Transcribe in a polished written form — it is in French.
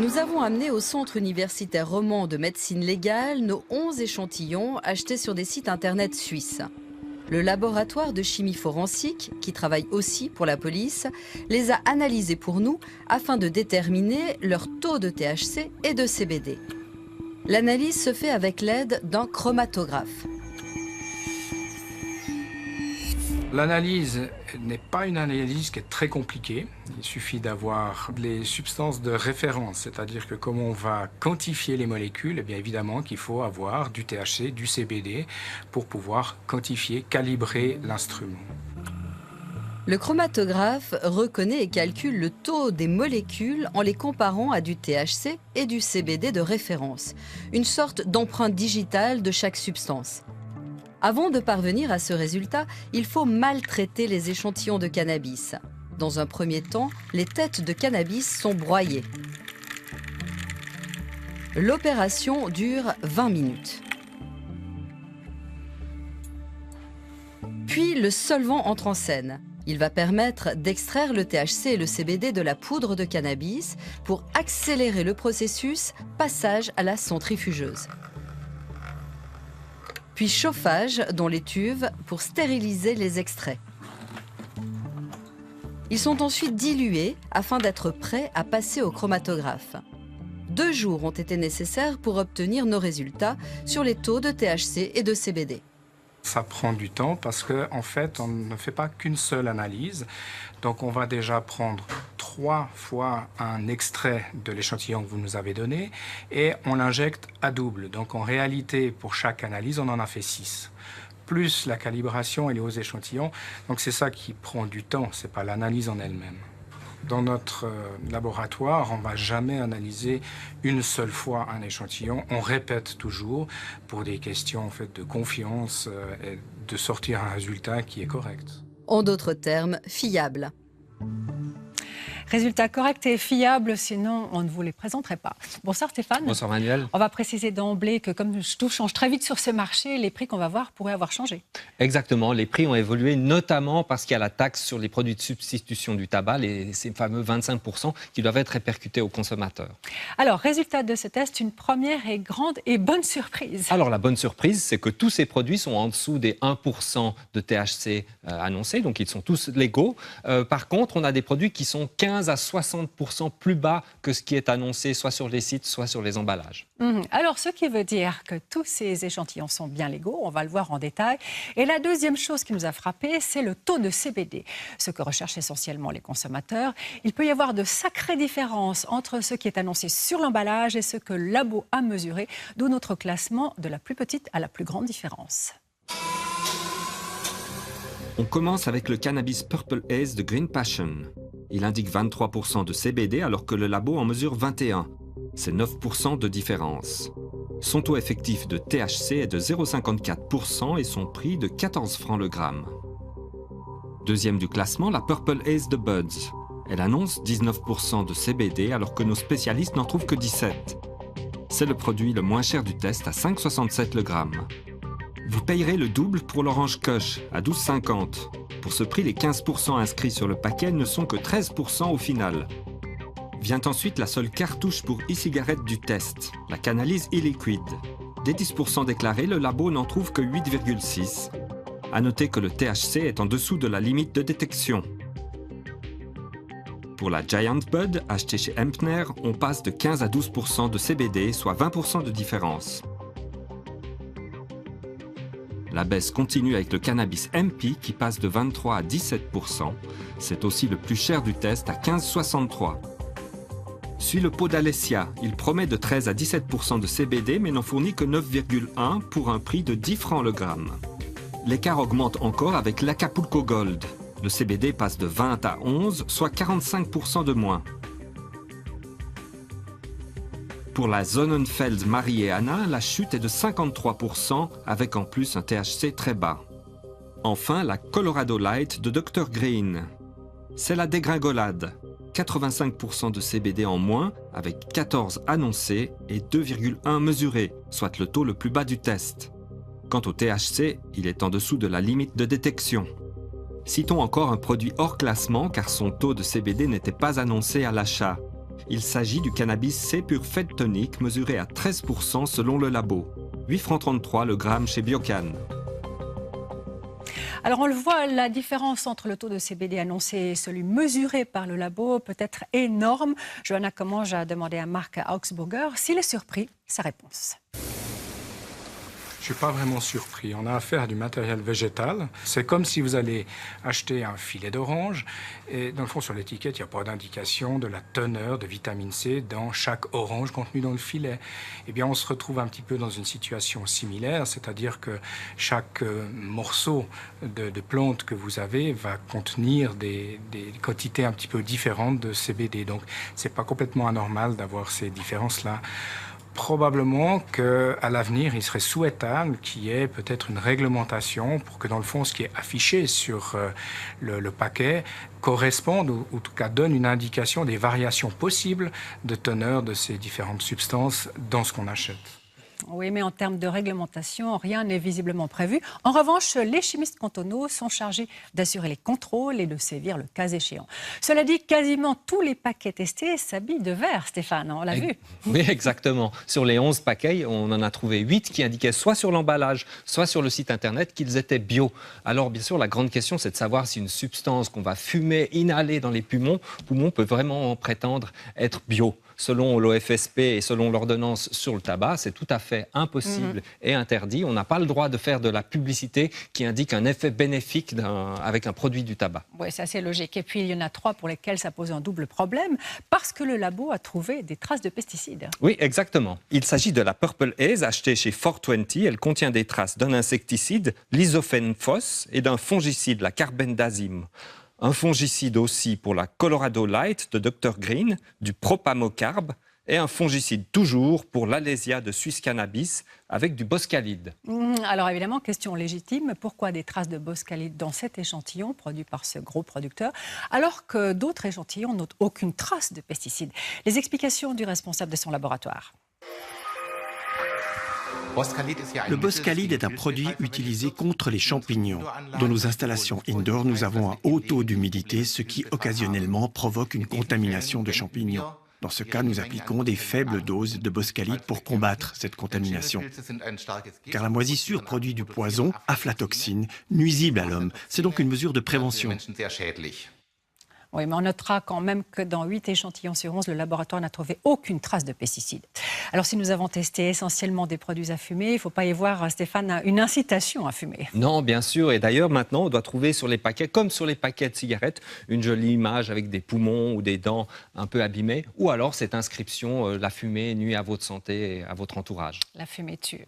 Nous avons amené au Centre universitaire roman de médecine légale nos 11 échantillons achetés sur des sites internet suisses. Le laboratoire de chimie forensique, qui travaille aussi pour la police, les a analysés pour nous afin de déterminer leur taux de THC et de CBD. L'analyse se fait avec l'aide d'un chromatographe. L'analyse n'est pas une analyse qui est très compliquée. Il suffit d'avoir les substances de référence, c'est-à-dire que comme on va quantifier les molécules, eh bien évidemment qu'il faut avoir du THC, du CBD pour pouvoir quantifier, calibrer l'instrument. Le chromatographe reconnaît et calcule le taux des molécules en les comparant à du THC et du CBD de référence, une sorte d'empreinte digitale de chaque substance. Avant de parvenir à ce résultat, il faut maltraiter les échantillons de cannabis. Dans un premier temps, les têtes de cannabis sont broyées. L'opération dure 20 minutes. Puis le solvant entre en scène. Il va permettre d'extraire le THC et le CBD de la poudre de cannabis pour accélérer le processus passage à la centrifugeuse. Puis chauffage dans les cuves pour stériliser les extraits. Ils sont ensuite dilués afin d'être prêts à passer au chromatographe. 2 jours ont été nécessaires pour obtenir nos résultats sur les taux de THC et de CBD. Ça prend du temps parce qu'en fait, on ne fait pas qu'une seule analyse. Donc, on va déjà prendre 3 fois un extrait de l'échantillon que vous nous avez donné et on l'injecte à double. Donc, en réalité, pour chaque analyse, on en a fait 6. Plus la calibration et les hauts échantillons. Donc, c'est ça qui prend du temps, ce n'est pas l'analyse en elle-même. Dans notre laboratoire, on ne va jamais analyser une seule fois un échantillon. On répète toujours pour des questions en fait, de confiance et de sortir un résultat qui est correct. En d'autres termes, fiable. Résultat correct et fiable, sinon on ne vous les présenterait pas. Bonsoir Stéphane. Bonsoir Manuel. On va préciser d'emblée que comme tout change très vite sur ce marché, les prix qu'on va voir pourraient avoir changé. Exactement, les prix ont évolué notamment parce qu'il y a la taxe sur les produits de substitution du tabac, ces fameux 25% qui doivent être répercutés aux consommateurs. Alors, résultat de ce test, une première et grande et bonne surprise. Alors la bonne surprise, c'est que tous ces produits sont en dessous des 1% de THC annoncés, donc ils sont tous légaux. Par contre, on a des produits qui sont 15 à 60% plus bas que ce qui est annoncé soit sur les sites, soit sur les emballages. Alors, ce qui veut dire que tous ces échantillons sont bien légaux, on va le voir en détail. Et la deuxième chose qui nous a frappé, c'est le taux de CBD, ce que recherchent essentiellement les consommateurs. Il peut y avoir de sacrées différences entre ce qui est annoncé sur l'emballage et ce que le labo a mesuré, d'où notre classement de la plus petite à la plus grande différence. On commence avec le cannabis Purple Haze de Green Passion. Il indique 23% de CBD alors que le labo en mesure 21. C'est 9% de différence. Son taux effectif de THC est de 0,54% et son prix de 14 francs le gramme. Deuxième du classement, la Purple Haze de Buds. Elle annonce 19% de CBD alors que nos spécialistes n'en trouvent que 17. C'est le produit le moins cher du test à 5,67 le gramme. Vous payerez le double pour l'Orange Kush à 12,50. Pour ce prix, les 15% inscrits sur le paquet ne sont que 13% au final. Vient ensuite la seule cartouche pour e-cigarette du test, la Canalys e-liquid. Des 10% déclarés, le labo n'en trouve que 8,6. À noter que le THC est en dessous de la limite de détection. Pour la Giant Bud, achetée chez Empner, on passe de 15 à 12% de CBD, soit 20% de différence. La baisse continue avec le cannabis MP qui passe de 23 à 17%. C'est aussi le plus cher du test à 15,63. Suit le pot d'Alessia. Il promet de 13 à 17% de CBD mais n'en fournit que 9,1 pour un prix de 10 francs le gramme. L'écart augmente encore avec l'Acapulco Gold. Le CBD passe de 20 à 11, soit 45% de moins. Pour la Sonnenfeld Marie et Anna, la chute est de 53% avec en plus un THC très bas. Enfin, la Colorado Light de Dr Green. C'est la dégringolade. 85% de CBD en moins avec 14 annoncés et 2,1 mesurés, soit le taux le plus bas du test. Quant au THC, il est en dessous de la limite de détection. Citons encore un produit hors classement car son taux de CBD n'était pas annoncé à l'achat. Il s'agit du cannabis C pur fête tonique mesuré à 13% selon le labo. 8,33 francs le gramme chez Biocan. Alors on le voit, la différence entre le taux de CBD annoncé et celui mesuré par le labo peut être énorme. Johanna Commange a demandé à Marc Augsburger s'il est surpris. Sa réponse. Je ne suis pas vraiment surpris. On a affaire à du matériel végétal. C'est comme si vous allez acheter un filet d'orange et dans le fond, sur l'étiquette, il n'y a pas d'indication de la teneur de vitamine C dans chaque orange contenue dans le filet. Eh bien, on se retrouve un petit peu dans une situation similaire, c'est-à-dire que chaque morceau de plante que vous avez va contenir des quantités un petit peu différentes de CBD. Donc, ce n'est pas complètement anormal d'avoir ces différences-là. Probablement qu'à l'avenir, il serait souhaitable qu'il y ait peut-être une réglementation pour que, dans le fond, ce qui est affiché sur le paquet corresponde ou en tout cas donne une indication des variations possibles de teneur de ces différentes substances dans ce qu'on achète. Oui, mais en termes de réglementation, rien n'est visiblement prévu. En revanche, les chimistes cantonaux sont chargés d'assurer les contrôles et de sévir le cas échéant. Cela dit, quasiment tous les paquets testés s'habillent de vert, Stéphane, on l'a vu. Oui, exactement. Sur les 11 paquets, on en a trouvé 8 qui indiquaient soit sur l'emballage, soit sur le site internet qu'ils étaient bio. Alors, bien sûr, la grande question, c'est de savoir si une substance qu'on va fumer, inhaler dans les poumons peut vraiment prétendre être bio. Selon l'OFSP et selon l'ordonnance sur le tabac, c'est tout à fait impossible et interdit. On n'a pas le droit de faire de la publicité qui indique un effet bénéfique avec un produit du tabac. Oui, c'est assez logique. Et puis, il y en a 3 pour lesquels ça pose un double problème, parce que le labo a trouvé des traces de pesticides. Oui, exactement. Il s'agit de la Purple Haze achetée chez 420. Elle contient des traces d'un insecticide, l'isofenfos, et d'un fongicide, la carbendazime. Un fongicide aussi pour la Colorado Light de Dr Green, du propamocarb, et un fongicide toujours pour l'Alésia de Swiss Cannabis avec du boscalide. Alors évidemment, question légitime, pourquoi des traces de boscalide dans cet échantillon produit par ce gros producteur, alors que d'autres échantillons n'ont aucune trace de pesticides? Les explications du responsable de son laboratoire. Le boscalide est un produit utilisé contre les champignons. Dans nos installations indoor, nous avons un haut taux d'humidité, ce qui occasionnellement provoque une contamination de champignons. Dans ce cas, nous appliquons des faibles doses de boscalide pour combattre cette contamination. Car la moisissure produit du poison, aflatoxine, nuisible à l'homme. C'est donc une mesure de prévention. Oui, mais on notera quand même que dans 8 échantillons sur 11, le laboratoire n'a trouvé aucune trace de pesticides. Alors si nous avons testé essentiellement des produits à fumer, il ne faut pas y voir, Stéphane, une incitation à fumer. Non, bien sûr. Et d'ailleurs, maintenant, on doit trouver sur les paquets, comme sur les paquets de cigarettes, une jolie image avec des poumons ou des dents un peu abîmées. Ou alors cette inscription, la fumée nuit à votre santé et à votre entourage. La fumée tue.